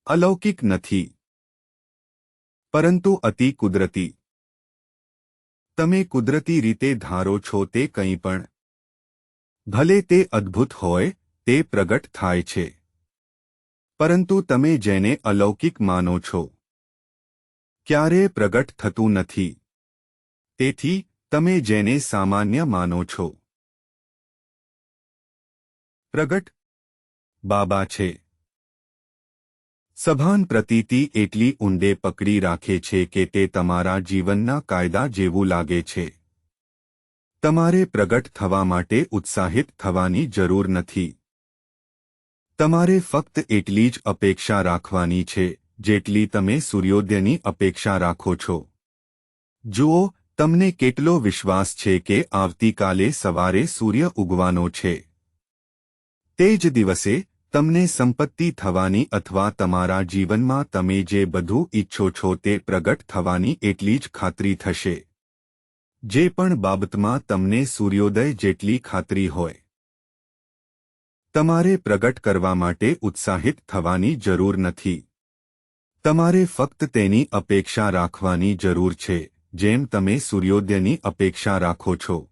અલૌકિક નથી, પરંતુ અતિ કુદરતી. તમે કુદરતી રીતે ધારો છો તે કંઈ પણ, ભલે તે અદ્ભુત હોય, તે પ્રગટ થાય છે. પરંતુ તમે જેને અલૌકિક માનો છો, ક્યારેય પ્રગટ થતું નથી. તેથી તમે જેને સામાન્ય માનો છો, પ્રગટ બાબા છે. સભાન પ્રતીતિ એટલી ઊંડે પકડી રાખે છે કે તે તમારા જીવનના કાયદા જેવું લાગે છે. તમારે પ્રગટ થવા માટે ઉત્સાહિત થવાની જરૂર નથી. તમારે ફક્ત એટલી જ અપેક્ષા રાખવાની છે જેટલી તમે સૂર્યોદયની અપેક્ષા રાખો છો. જુઓ, તમને કેટલો વિશ્વાસ છે કે આવતીકાલે સવારે સૂર્ય ઉગવાનો છે. તે જ દિવસે તમને સંપત્તિ થવાની અથવા તમારા જીવનમાં તમે જે બધું ઈચ્છો છો તે પ્રગટ થવાની એટલી જ ખાતરી થશે. જે પણ બાબતમાં તમને સૂર્યોદય જેટલી ખાતરી હોય, તમારે પ્રગટ કરવા માટે ઉત્સાહિત થવાની જરૂર નથી. તમારે ફક્ત તેની અપેક્ષા રાખવાની જરૂર છે, જેમ તમે સૂર્યોદયની અપેક્ષા રાખો છો.